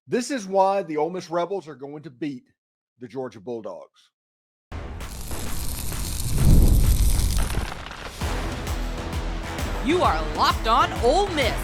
This is why the Ole Miss Rebels are going to beat the Georgia Bulldogs. You are Locked On Ole Miss,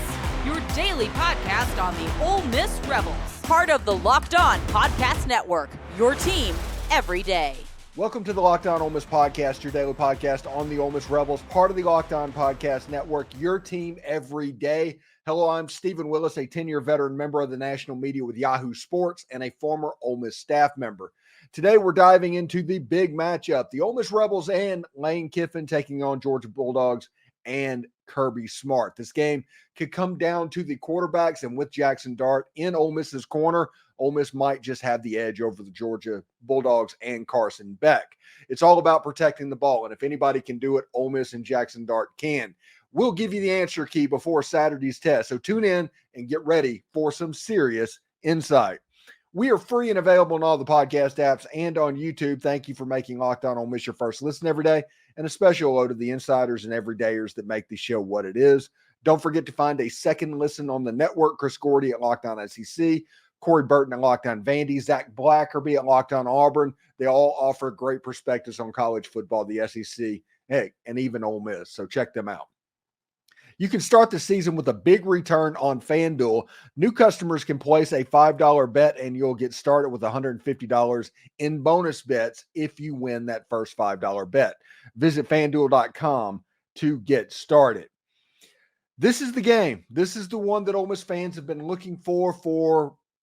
your daily podcast on the Ole Miss Rebels. Part of the Locked On Podcast Network, your team every day. Welcome to the Locked On Ole Miss podcast, your daily podcast on the Ole Miss Rebels, part of the Locked On Podcast Network, your team every day. Hello, I'm Steven Willis, a 10-year veteran member of the national media with Yahoo Sports and a former Ole Miss staff member. Today, we're diving into the big matchup, the Ole Miss Rebels and Lane Kiffin taking on Georgia Bulldogs and Kirby Smart. This game could come down to the quarterbacks, and with Jaxson Dart in Ole Miss's corner, Ole Miss might just have the edge over the Georgia Bulldogs and Carson Beck. It's all about protecting the ball, and if anybody can do it, Ole Miss and Jaxson Dart can. We'll give you the answer key before Saturday's test, so tune in and get ready for some serious insight. We are free and available on all the podcast apps and on YouTube. Thank you for making Locked On Ole Miss your first listen every day, and a special hello to the insiders and everydayers that make the show what it is. Don't forget to find a second listen on the network. Chris Gordy at Locked On SEC, Corey Burton at Locked On Vandy, Zach Blackerby at Locked On Auburn. They all offer great perspectives on college football, the SEC, heck, and even Ole Miss. So check them out. You can start the season with a big return on FanDuel. New customers can place a $5 bet and you'll get started with $150 in bonus bets if you win that first $5 bet. Visit FanDuel.com to get started. This is the game. This is the one that Ole Miss fans have been looking for,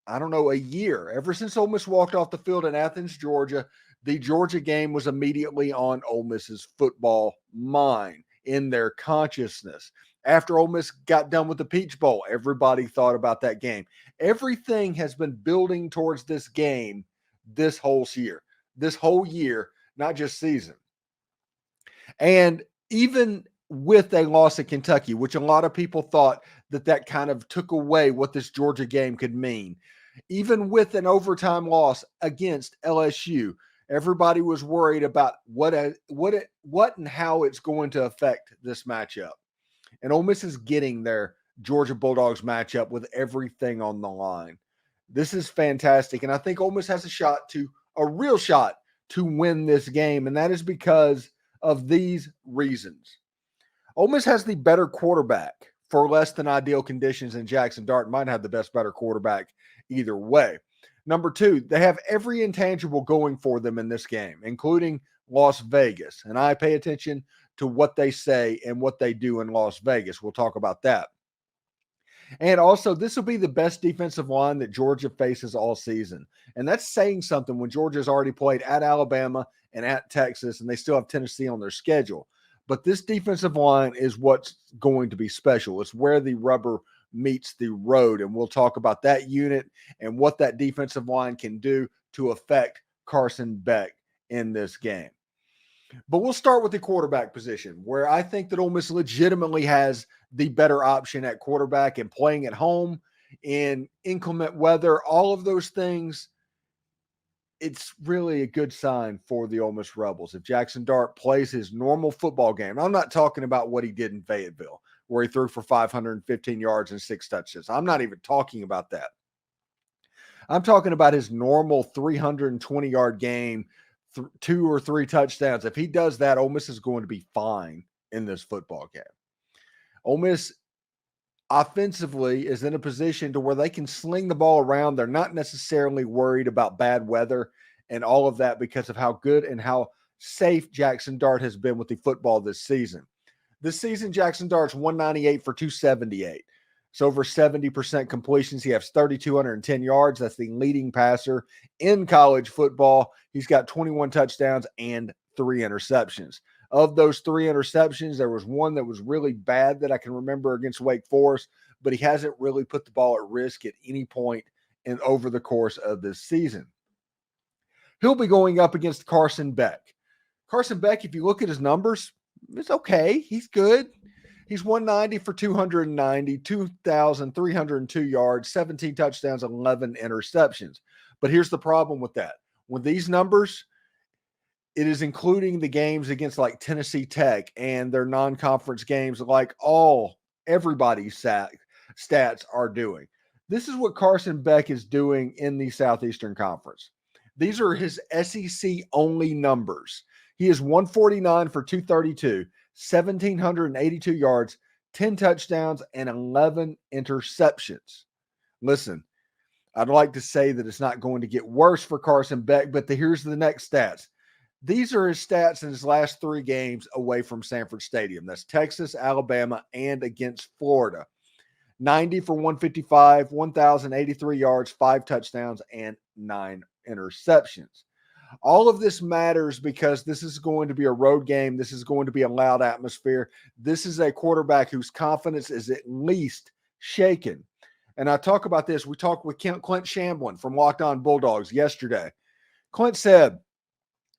a year. Ever since Ole Miss walked off the field in Athens, Georgia, the Georgia game was immediately on Ole Miss's football mind, in their consciousness. After Ole Miss got done with the Peach Bowl, everybody thought about that game. Everything has been building towards this game this whole year, not just season. And even with a loss at Kentucky, which a lot of people thought that kind of took away what this Georgia game could mean, even with an overtime loss against LSU, everybody was worried about what and how it's going to affect this matchup. And Ole Miss is getting their Georgia Bulldogs matchup with everything on the line. This is fantastic. And I think Ole Miss has a real shot to win this game. And that is because of these reasons. Ole Miss has the better quarterback for less than ideal conditions, and Jaxson Dart might have the better quarterback either way. Number two, they have every intangible going for them in this game, including Las Vegas. And I pay attention to what they say and what they do in Las Vegas. We'll talk about that. And also, this will be the best defensive line that Georgia faces all season. And that's saying something when Georgia's already played at Alabama and at Texas, and they still have Tennessee on their schedule. But this defensive line is what's going to be special. It's where the rubber meets the road. And we'll talk about that unit and what that defensive line can do to affect Carson Beck in this game. But we'll start with the quarterback position, where I think that Ole Miss legitimately has the better option at quarterback, and playing at home in inclement weather, all of those things. It's really a good sign for the Ole Miss Rebels. If Jaxson Dart plays his normal football game, I'm not talking about what he did in Fayetteville, where he threw for 515 yards and 6 touchdowns. I'm not even talking about that. I'm talking about his normal 320-yard game, 2 or 3 touchdowns. If he does that, Ole Miss is going to be fine in this football game. Ole Miss offensively is in a position to where they can sling the ball around. They're not necessarily worried about bad weather and all of that because of how good and how safe Jaxson Dart has been with the football this season. This season, Jaxson Dart's 198 for 278. It's over 70% completions. He has 3,210 yards. That's the leading passer in college football. He's got 21 touchdowns and 3 interceptions. Of those 3 interceptions, there was one that was really bad that I can remember against Wake Forest, but he hasn't really put the ball at risk at any point over the course of this season. He'll be going up against Carson Beck. Carson Beck, if you look at his numbers, it's okay. He's good. He's 190 for 290, 2,302 yards, 17 touchdowns, 11 interceptions. But here's the problem with that. With these numbers, it is including the games against like Tennessee Tech and their non-conference games like everybody's stats are doing. This is what Carson Beck is doing in the Southeastern Conference. These are his SEC only numbers. He is 149 for 232, 1,782 yards, 10 touchdowns, and 11 interceptions. Listen, I'd like to say that it's not going to get worse for Carson Beck, but here's the next stats. These are his stats in his last 3 games away from Sanford Stadium. That's Texas, Alabama, and against Florida. 90 for 155, 1,083 yards, 5 touchdowns, and 9 interceptions. All of this matters because this is going to be a road game. This is going to be a loud atmosphere. This is a quarterback whose confidence is at least shaken. And I talk about this. We talked with Clint Shamblin from Locked On Bulldogs yesterday. Clint said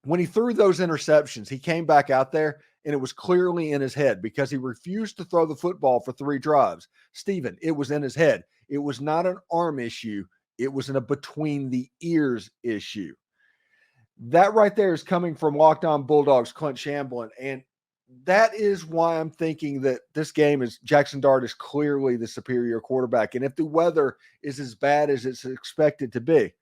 when he threw those interceptions, he came back out there and it was clearly in his head because he refused to throw the football for 3 drives. Steven, it was in his head. It was not an arm issue. It was a between the ears issue. That right there is coming from Locked On Bulldogs, Clint Shamblin. And that is why I'm thinking that this game is Jaxson Dart is clearly the superior quarterback. And if the weather is as bad as it's expected to be.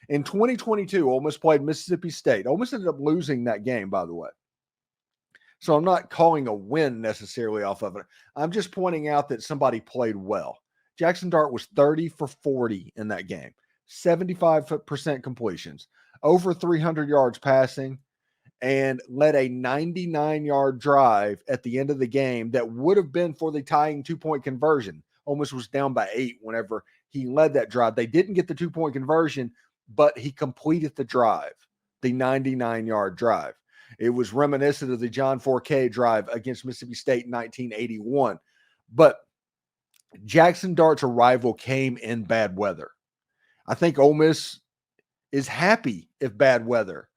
In 2022, Ole Miss played Mississippi State. Ole Miss ended up losing that game, by the way. So I'm not calling a win necessarily off of it. I'm just pointing out that somebody played well. Jaxson Dart was 30 for 40 in that game, 75% completions, over 300 yards passing, and led a 99-yard drive at the end of the game that would have been for the tying 2-point conversion. Ole Miss was down by 8 whenever he led that drive. They didn't get the 2-point conversion, but he completed the drive, the 99-yard drive. It was reminiscent of the John Forcade drive against Mississippi State in 1981. But Jaxson Dart's arrival came in bad weather. I think Ole Miss is happy if bad weather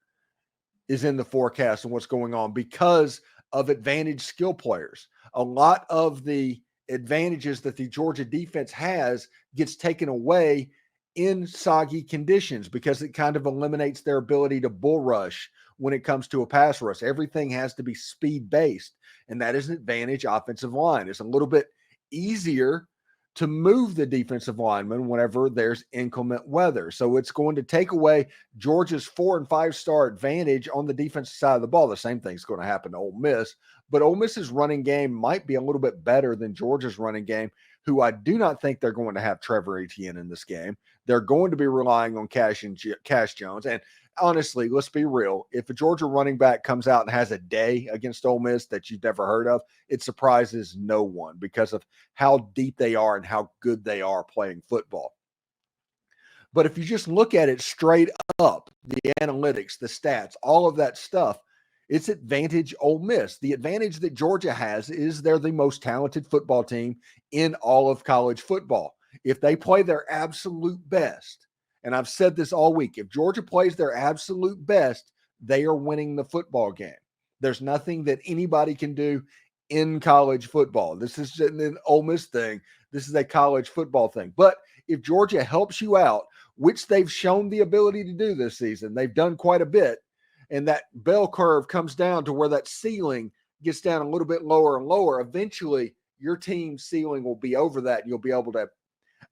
is in the forecast and what's going on because of advantage skill players. A lot of the advantages that the Georgia defense has gets taken away in soggy conditions because it kind of eliminates their ability to bull rush when it comes to a pass rush. Everything has to be speed based, and that is an advantage offensive line. It's a little bit easier to move the defensive linemen whenever there's inclement weather. So it's going to take away Georgia's 4 and 5 star advantage on the defensive side of the ball. The same thing's going to happen to Ole Miss, but Ole Miss's running game might be a little bit better than Georgia's running game, who I do not think they're going to have Trevor Etienne in this game. They're going to be relying on Cash Jones. And honestly, let's be real. If a Georgia running back comes out and has a day against Ole Miss that you've never heard of, it surprises no one because of how deep they are and how good they are playing football. But if you just look at it straight up, the analytics, the stats, all of that stuff, it's advantage Ole Miss. The advantage that Georgia has is they're the most talented football team in all of college football. If they play their absolute best, and I've said this all week, if Georgia plays their absolute best, they are winning the football game. There's nothing that anybody can do in college football. This is an Ole Miss thing. This is a college football thing. But if Georgia helps you out, which they've shown the ability to do this season, they've done quite a bit, and that bell curve comes down to where that ceiling gets down a little bit lower and lower, eventually your team's ceiling will be over that, and you'll be able to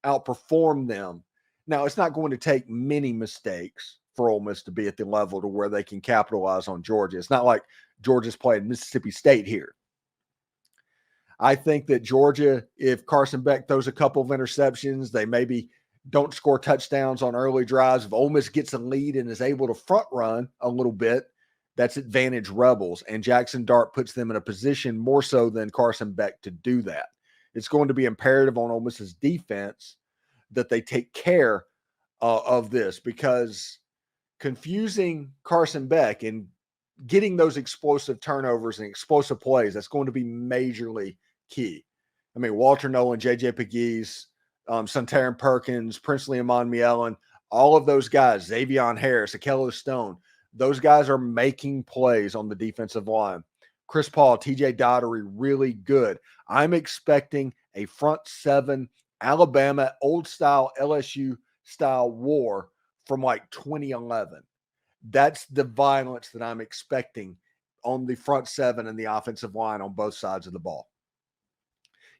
outperform them. Now, it's not going to take many mistakes for Ole Miss to be at the level to where they can capitalize on Georgia. It's not like Georgia's playing Mississippi State here. I think that Georgia, if Carson Beck throws a couple of interceptions, they maybe don't score touchdowns on early drives. If Ole Miss gets a lead and is able to front run a little bit, that's advantage Rebels. And Jaxson Dart puts them in a position more so than Carson Beck to do that. It's going to be imperative on Ole Miss's defense that they take care of this, because confusing Carson Beck and getting those explosive turnovers and explosive plays, that's going to be majorly key. I mean, Walter Nolan, J.J. Pegues, Santarin Perkins, Princely Amon-Mielon, all of those guys, Xavion Harris, Akello Stone, those guys are making plays on the defensive line. Chris Paul, TJ Dottery, really good. I'm expecting a front seven Alabama old style LSU style war from like 2011. That's the violence that I'm expecting on the front seven and the offensive line on both sides of the ball.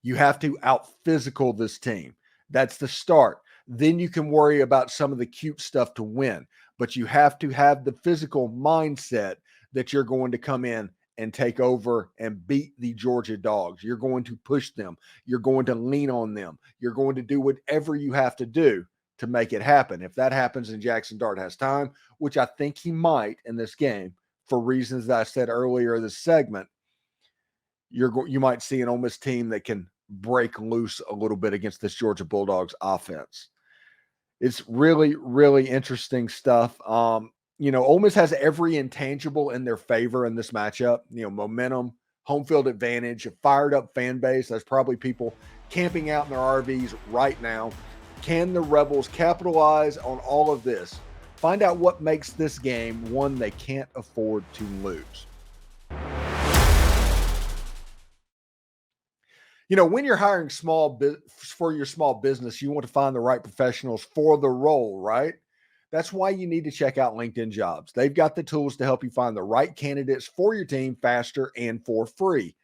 You have to out physical this team. That's the start. then you can worry about some of the cute stuff to win. But you have to have the physical mindset that you're going to come in and take over and beat the Georgia Dogs. You're going to push them. You're going to lean on them. You're going to do whatever you have to do to make it happen. If that happens and Jaxson Dart has time, which I think he might in this game, for reasons that I said earlier in this segment, you might see an Ole Miss team that can break loose a little bit against this Georgia Bulldogs offense. It's really, really interesting stuff. Ole Miss has every intangible in their favor in this matchup. Momentum, home field advantage, a fired up fan base. There's probably people camping out in their RVs right now. Can the Rebels capitalize on all of this? Find out what makes this game one they can't afford to lose. When you're hiring for your small business, you want to find the right professionals for the role, right? That's why you need to check out LinkedIn Jobs. They've got the tools to help you find the right candidates for your team faster and for free.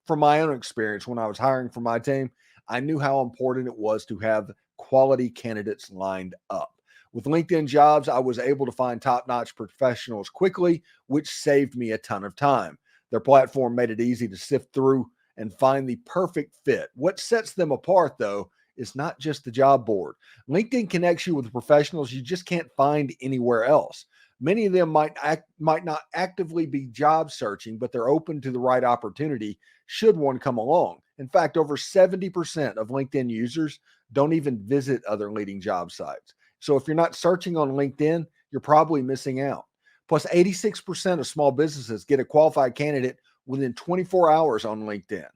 From my own experience, when I was hiring for my team, I knew how important it was to have quality candidates lined up. With LinkedIn Jobs, I was able to find top-notch professionals quickly, which saved me a ton of time. Their platform made it easy to sift through and find the perfect fit. What sets them apart, though, is not just the job board. LinkedIn connects you with professionals you just can't find anywhere else. Many of them might not actively be job searching, but they're open to the right opportunity should one come along. In fact, over 70% of LinkedIn users don't even visit other leading job sites. So if you're not searching on LinkedIn, you're probably missing out. Plus, 86% of small businesses get a qualified candidate within 24 hours on LinkedIn.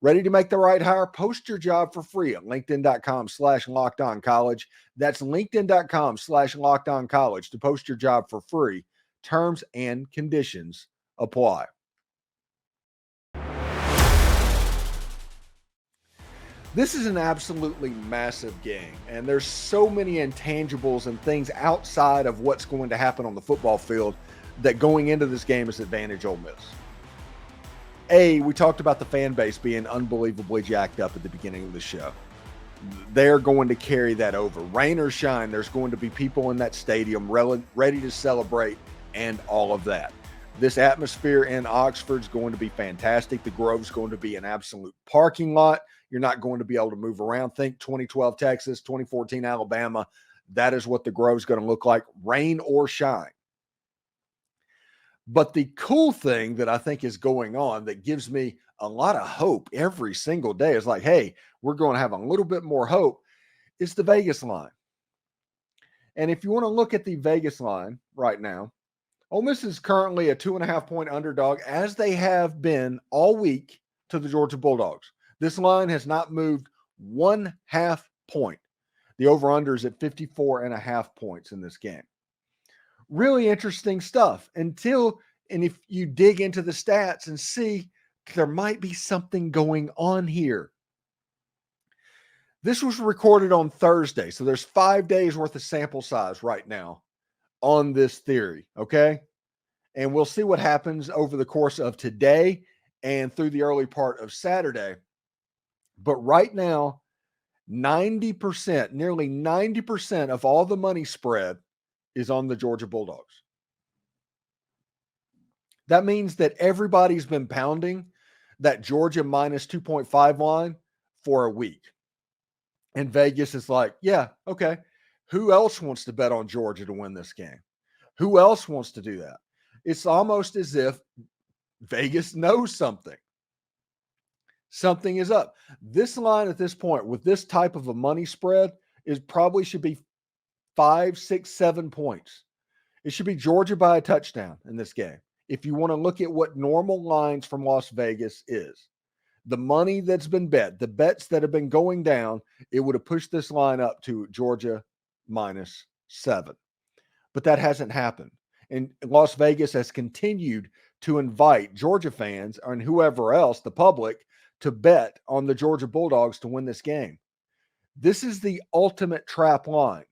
Ready to make the right hire? Post your job for free at linkedin.com/lockedoncollege. That's linkedin.com/lockedoncollege to post your job for free. Terms and conditions apply. This is an absolutely massive game, and there's so many intangibles and things outside of what's going to happen on the football field that going into this game is advantage Ole Miss. We talked about the fan base being unbelievably jacked up at the beginning of the show. They're going to carry that over. Rain or shine, there's going to be people in that stadium ready to celebrate and all of that. This atmosphere in Oxford's going to be fantastic. The Grove's going to be an absolute parking lot. You're not going to be able to move around. Think 2012 Texas, 2014 Alabama. That is what the Grove's going to look like, rain or shine. But the cool thing that I think is going on that gives me a lot of hope every single day is like, hey, we're going to have a little bit more hope, is the Vegas line. And if you want to look at the Vegas line right now, Ole Miss is currently a 2.5-point underdog, as they have been all week, to the Georgia Bulldogs. This line has not moved 1/2 point. The over-under is at 54.5 points in this game. Really interesting stuff and if you dig into the stats and see, there might be something going on here. This was recorded on Thursday, so there's 5 days worth of sample size right now on this theory, okay? And we'll see what happens over the course of today and through the early part of Saturday. But right now, 90%, nearly 90% of all the money spread is on the Georgia Bulldogs. That means that everybody's been pounding that Georgia minus 2.5 line for a week. And Vegas is like, yeah, okay. Who else wants to bet on Georgia to win this game? Who else wants to do that? It's almost as if Vegas knows something. Something is up. This line at this point, with this type of a money spread, probably should be 5, 6, 7 points. It should be Georgia by a touchdown in this game. If you want to look at what normal lines from Las Vegas is, the money that's been bet, the bets that have been going down, it would have pushed this line up to Georgia minus 7. But that hasn't happened. And Las Vegas has continued to invite Georgia fans and whoever else, the public, to bet on the Georgia Bulldogs to win this game. This is the ultimate trap line.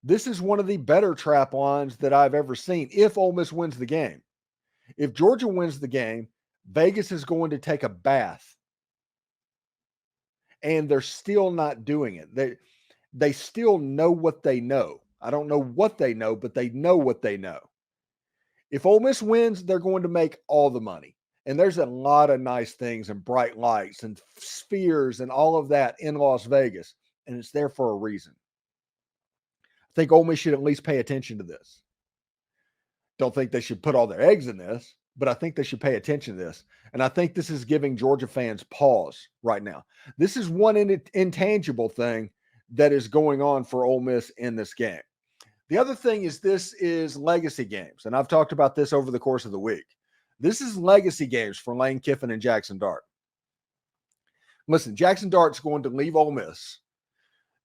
This is one of the better trap lines that I've ever seen if Ole Miss wins the game. If Georgia wins the game, Vegas is going to take a bath. And they're still not doing it. they still know what they know. I don't know what they know, but they know what they know. If Ole Miss wins, they're going to make all the money. And there's a lot of nice things and bright lights and spheres and all of that in Las Vegas. And it's there for a reason. I think Ole Miss should at least pay attention to this. Don't think they should put all their eggs in this, but I think they should pay attention to this. And I think this is giving Georgia fans pause right now. This is one intangible thing that is going on for Ole Miss in this game. The other thing is this is legacy games, and I've talked about this over the course of the week. This is legacy games for Lane Kiffin and Jaxson Dart. Listen, Jaxson Dart's going to leave Ole Miss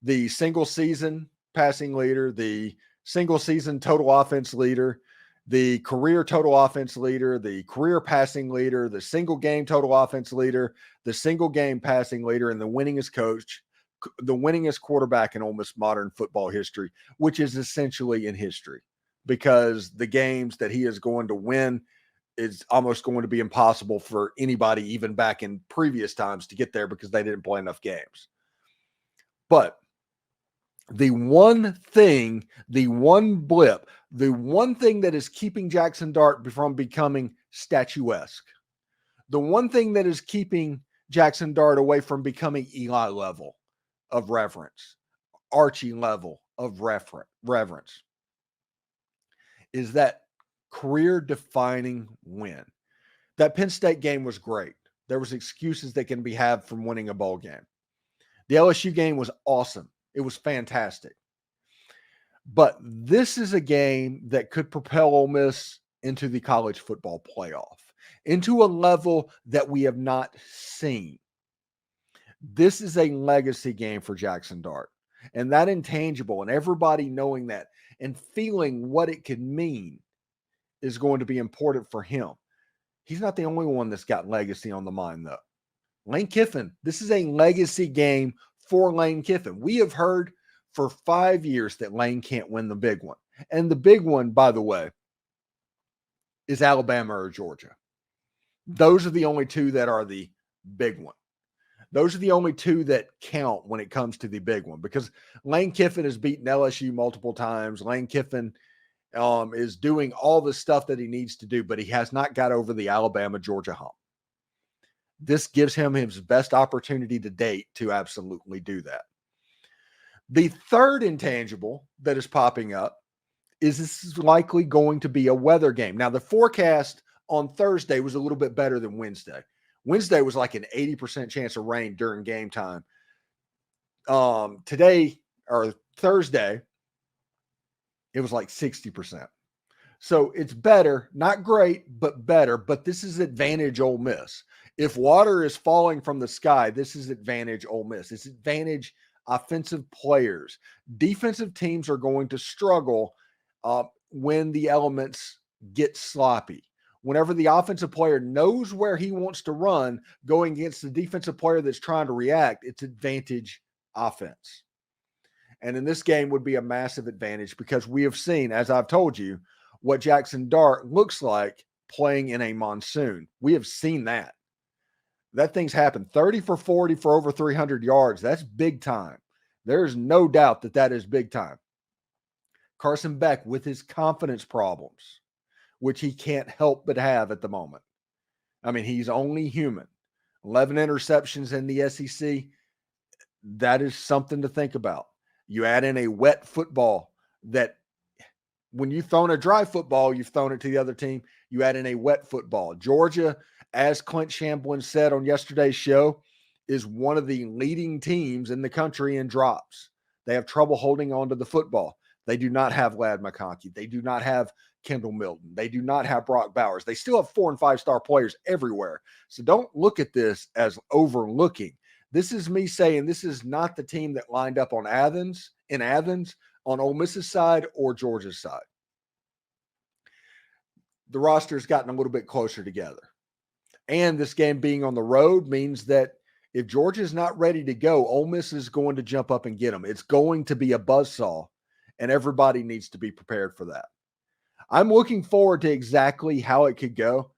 the single season passing leader, the single season total offense leader, the career total offense leader, the career passing leader, the single game total offense leader, the single game passing leader, and the winningest coach, the winningest quarterback in Ole Miss modern football history, which is essentially in history because the games that he is going to win is almost going to be impossible for anybody, even back in previous times, to get there because they didn't play enough games. But the one thing, the one blip, the one thing that is keeping Jaxson Dart from becoming statuesque, the one thing that is keeping Jaxson Dart away from becoming Eli level of reverence, Archie level of reverence, is that career-defining win. That Penn State game was great. There was excuses that can be had from winning a bowl game. The LSU game was awesome. It was fantastic. But this is a game that could propel Ole Miss into the college football playoff, into a level that we have not seen. This is a legacy game for Jaxson Dart. And that intangible and everybody knowing that and feeling what it could mean is going to be important for him. He's not the only one that's got legacy on the mind, though. Lane Kiffin, this is a legacy game for Lane Kiffin. We have heard for 5 years that Lane can't win the big one. And the big one, by the way, is Alabama or Georgia. Those are the only two that are the big one. Those are the only two that count when it comes to the big one because Lane Kiffin has beaten LSU multiple times. Lane Kiffin is doing all the stuff that he needs to do, but he has not got over the Alabama-Georgia hump. This gives him his best opportunity to date to absolutely do that. The third intangible that is popping up is this is likely going to be a weather game. Now, the forecast on Thursday was a little bit better than Wednesday. Wednesday was like an 80% chance of rain during game time. Today, or Thursday, it was like 60%. So it's better, not great, but better. But this is advantage Ole Miss. If water is falling from the sky, this is advantage Ole Miss. It's advantage offensive players. Defensive teams are going to struggle when the elements get sloppy. Whenever the offensive player knows where he wants to run, going against the defensive player that's trying to react, it's advantage offense. And in this game would be a massive advantage because we have seen, as I've told you, what Jaxson Dart looks like playing in a monsoon. We have seen that. That thing's happened. 30 for 40 for over 300 yards. That's big time. There's no doubt that that is big time. Carson Beck with his confidence problems, which he can't help but have at the moment. I mean, he's only human. 11 interceptions in the SEC. That is something to think about. You add in a wet football that when you've thrown a dry football, you've thrown it to the other team. You add in a wet football. Georgia, as Clint Shamblin said on yesterday's show, is one of the leading teams in the country in drops. They have trouble holding on to the football. They do not have Ladd McConkey. They do not have Kendall Milton. They do not have Brock Bowers. They still have 4- and 5-star players everywhere. So don't look at this as overlooking. This is me saying this is not the team that lined up on Athens, on Ole Miss's side or Georgia's side. The roster has gotten a little bit closer together. And this game being on the road means that if Georgia's not ready to go, Ole Miss is going to jump up and get them. It's going to be a buzzsaw, and everybody needs to be prepared for that. I'm looking forward to exactly how it could go,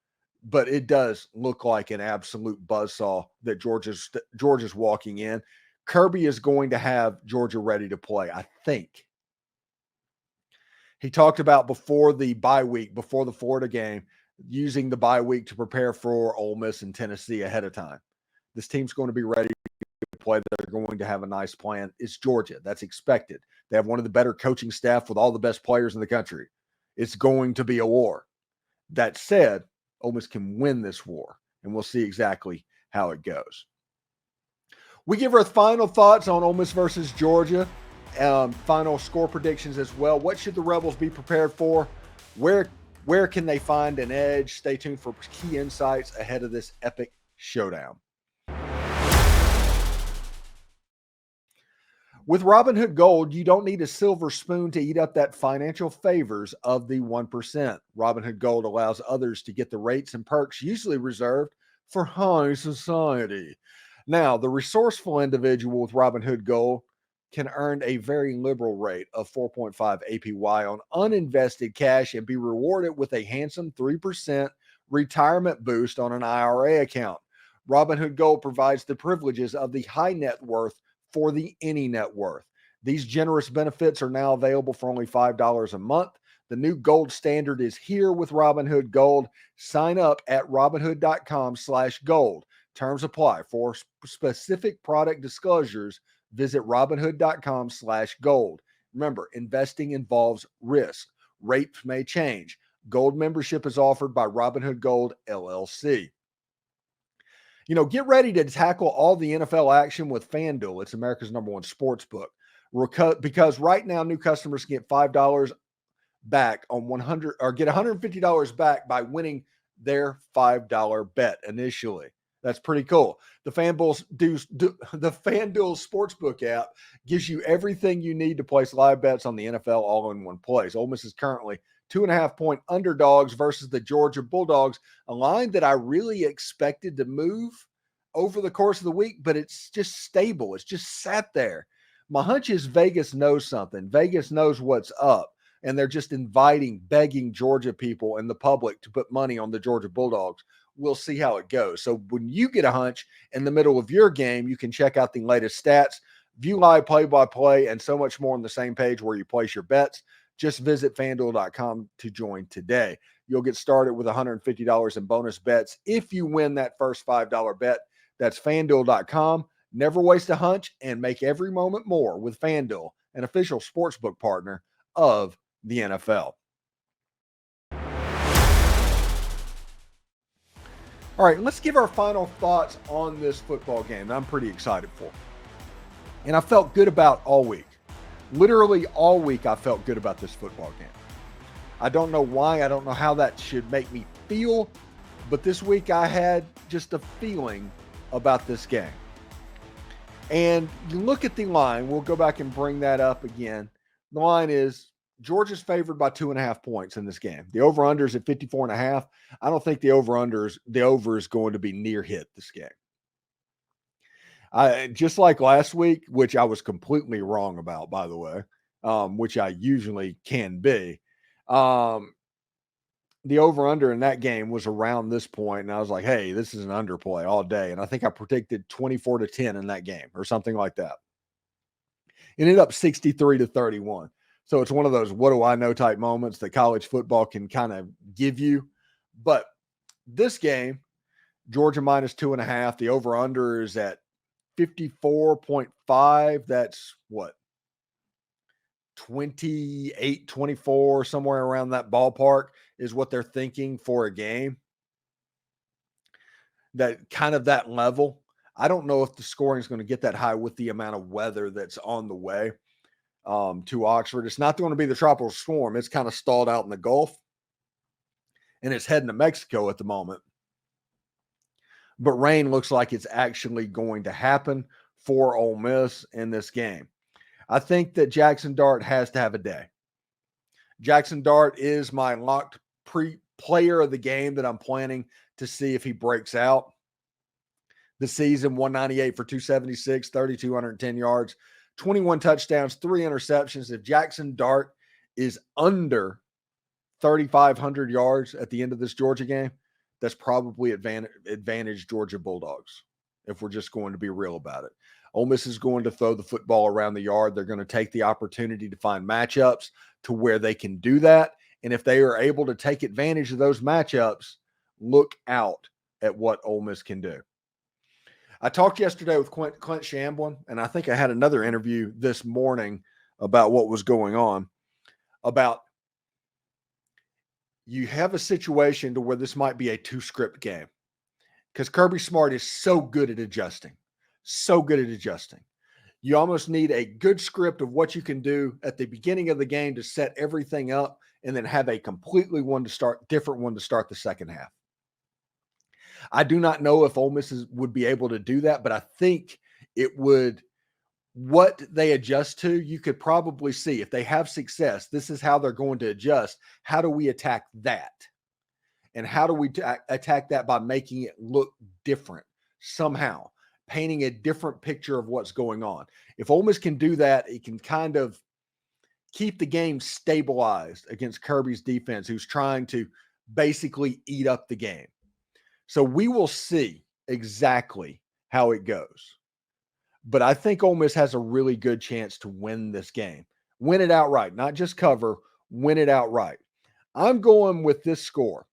but it does look like an absolute buzzsaw that Georgia's walking in. Kirby is going to have Georgia ready to play, I think. He talked about before the bye week, before the Florida game, using the bye week to prepare for Ole Miss and Tennessee ahead of time. This team's going to be ready to play. They're going to have a nice plan. It's Georgia. That's expected. They have one of the better coaching staff with all the best players in the country. It's going to be a war. That said, Ole Miss can win this war, and we'll see exactly how it goes. We give our final thoughts on Ole Miss versus Georgia, final score predictions as well. What should the Rebels be prepared for? Where can they find an edge? Stay tuned for key insights ahead of this epic showdown. With Robinhood Gold, you don't need a silver spoon to eat up that financial favors of the 1%. Robinhood Gold allows others to get the rates and perks usually reserved for high society. Now, the resourceful individual with Robinhood Gold can earn a very liberal rate of 4.5 APY on uninvested cash and be rewarded with a handsome 3% retirement boost on an IRA account. Robinhood Gold provides the privileges of the high net worth for the any net worth. These generous benefits are now available for only $5 a month. The new gold standard is here with Robinhood Gold. Sign up at robinhood.com/gold. Terms apply. For specific product disclosures, visit robinhood.com/gold. Remember, investing involves risk. Rates may change. Gold membership is offered by Robinhood Gold, LLC. Get ready to tackle all the NFL action with FanDuel. It's America's #1 sports book. Because right now, new customers get $5 back on 100 or get $150 back by winning their $5 bet initially. That's pretty cool. The FanDuel Sportsbook app gives you everything you need to place live bets on the NFL all in one place. Ole Miss is currently 2.5-point underdogs versus the Georgia Bulldogs, a line that I really expected to move over the course of the week, but it's just stable. It's just sat there. My hunch is Vegas knows something. Vegas knows what's up, and they're just begging Georgia people and the public to put money on the Georgia Bulldogs. We'll see how it goes. So when you get a hunch in the middle of your game, you can check out the latest stats, view live play-by-play, and so much more on the same page where you place your bets. Just visit FanDuel.com to join today. You'll get started with $150 in bonus bets if you win that first $5 bet. That's FanDuel.com. Never waste a hunch and make every moment more with FanDuel, an official sportsbook partner of the NFL. All right, let's give our final thoughts on this football game that I'm pretty excited for. And I felt good about all week. Literally all week, I felt good about this football game. I don't know why. I don't know how that should make me feel. But this week, I had just a feeling about this game. And you look at the line. We'll go back and bring that up again. The line is Georgia's favored by 2.5 points in this game. The over-under is at 54.5. I don't think the over is going to be near hit this game. Just like last week, which I was completely wrong about, by the way, which I usually can be. The over-under in that game was around this point, and I was like, hey, this is an underplay all day. And I think I predicted 24-10 in that game or something like that. It ended up 63-31. So it's one of those what do I know type moments that college football can kind of give you. But this game, Georgia minus 2.5, the over-under is at 54.5. That's what? 28, 24, somewhere around that ballpark is what they're thinking for a game. That kind of that level. I don't know if the scoring is going to get that high with the amount of weather that's on the way to Oxford. It's not going to be the tropical storm. It's kind of stalled out in the Gulf, and it's heading to Mexico at the moment. But rain looks like it's actually going to happen for Ole Miss in this game. I think that Jaxson Dart has to have a day. Jaxson Dart is my locked player of the game that I'm planning to see if he breaks out. The season, 198 for 276, 3,210 yards, 21 touchdowns, 3 interceptions. If Jaxson Dart is under 3,500 yards at the end of this Georgia game, that's probably advantage Georgia Bulldogs, if we're just going to be real about it. Ole Miss is going to throw the football around the yard. They're going to take the opportunity to find matchups to where they can do that. And if they are able to take advantage of those matchups, look out at what Ole Miss can do. I talked yesterday with Clint Shamblin, and I think I had another interview this morning about what was going on, about you have a situation to where this might be a two-script game because Kirby Smart is so good at adjusting, You almost need a good script of what you can do at the beginning of the game to set everything up and then have a completely different one to start the second half. I do not know if Ole Miss would be able to do that, but I think it would. What they adjust to, you could probably see if they have success, this is how they're going to adjust. How do we attack that? And how do we attack that by making it look different somehow, painting a different picture of what's going on? If Ole Miss can do that, it can kind of keep the game stabilized against Kirby's defense, who's trying to basically eat up the game. So we will see exactly how it goes. But I think Ole Miss has a really good chance to win this game. Win it outright, not just cover, win it outright. I'm going with this score.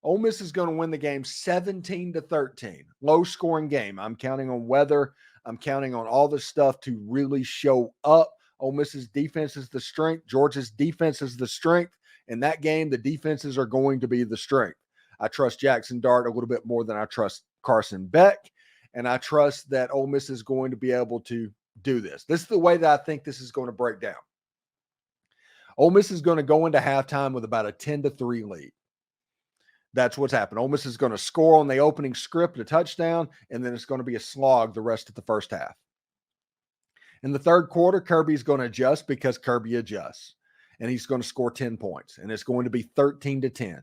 Ole Miss is going to win the game 17-13. Low-scoring game. I'm counting on weather. I'm counting on all this stuff to really show up. Ole Miss's defense is the strength. Georgia's defense is the strength. In that game, the defenses are going to be the strength. I trust Jaxson Dart a little bit more than I trust Carson Beck, and I trust that Ole Miss is going to be able to do this. This is the way that I think this is going to break down. Ole Miss is going to go into halftime with about a 10-3 lead. That's what's happened. Ole Miss is going to score on the opening script, a touchdown, and then it's going to be a slog the rest of the first half. In the third quarter, Kirby's going to adjust because Kirby adjusts, and he's going to score 10 points, and it's going to be 13-10.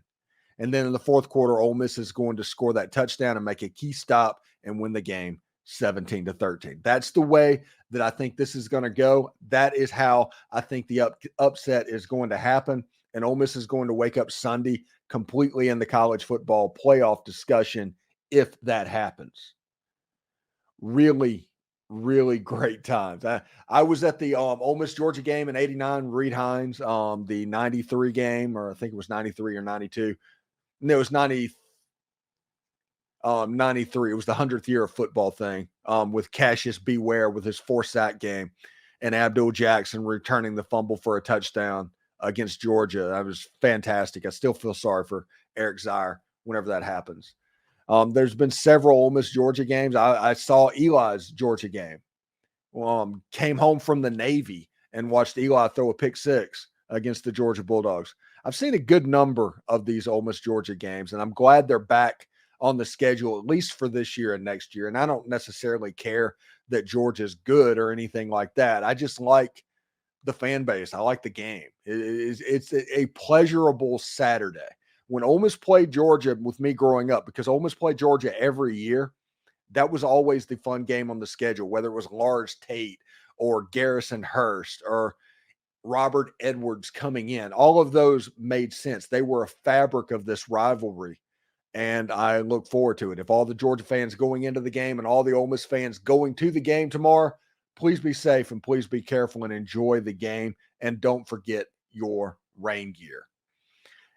And then in the fourth quarter, Ole Miss is going to score that touchdown and make a key stop and win the game 17-13. That's the way that I think this is going to go. That is how I think the upset is going to happen. And Ole Miss is going to wake up Sunday completely in the college football playoff discussion if that happens. Really, really great times. I was at the Ole Miss Georgia game in '89, Reed Hines, the '93 game, or I think it was '93 or '92. No, it was 93. It was the 100th year of football thing with Cassius Beware with his 4-sack game and Abdul Jackson returning the fumble for a touchdown against Georgia. That was fantastic. I still feel sorry for Eric Zier whenever that happens. There's been several Ole Miss Georgia games. I saw Eli's Georgia game. Came home from the Navy and watched Eli throw a pick six against the Georgia Bulldogs. I've seen a good number of these Ole Miss Georgia games, and I'm glad they're back on the schedule, at least for this year and next year. And I don't necessarily care that Georgia's good or anything like that. I just like the fan base. I like the game. It's a pleasurable Saturday. When Ole Miss played Georgia with me growing up, because Ole Miss played Georgia every year, that was always the fun game on the schedule, whether it was Lars Tate or Garrison Hurst or Robert Edwards coming in. All of those made sense. They were a fabric of this rivalry, and I look forward to it. If all the Georgia fans going into the game and all the Ole Miss fans going to the game tomorrow, please be safe and please be careful and enjoy the game, and don't forget your rain gear.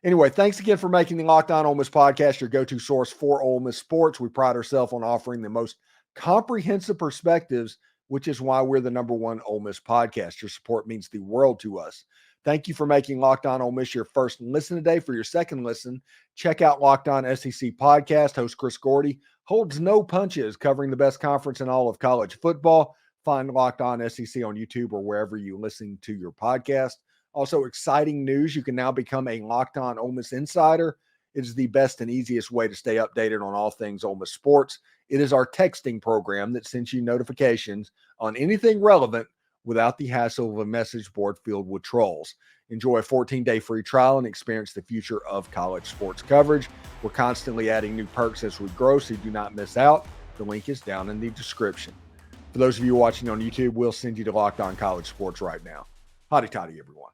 Anyway, thanks again for making the Locked On Ole Miss podcast your go-to source for Ole Miss sports. We pride ourselves on offering the most comprehensive perspectives, which is why we're the #1 Ole Miss podcast. Your support means the world to us. Thank you for making Locked On Ole Miss your first listen today. For your second listen, check out Locked On SEC podcast. Host Chris Gordy holds no punches, covering the best conference in all of college football. Find Locked On SEC on YouTube or wherever you listen to your podcast. Also, exciting news. You can now become a Locked On Ole Miss insider. It is the best and easiest way to stay updated on all things Ole Miss sports. It is our texting program that sends you notifications on anything relevant without the hassle of a message board filled with trolls. Enjoy a 14-day free trial and experience the future of college sports coverage. We're constantly adding new perks as we grow, so you do not miss out. The link is down in the description. For those of you watching on YouTube, we'll send you to Locked On College Sports right now. Hotty toddy, everyone.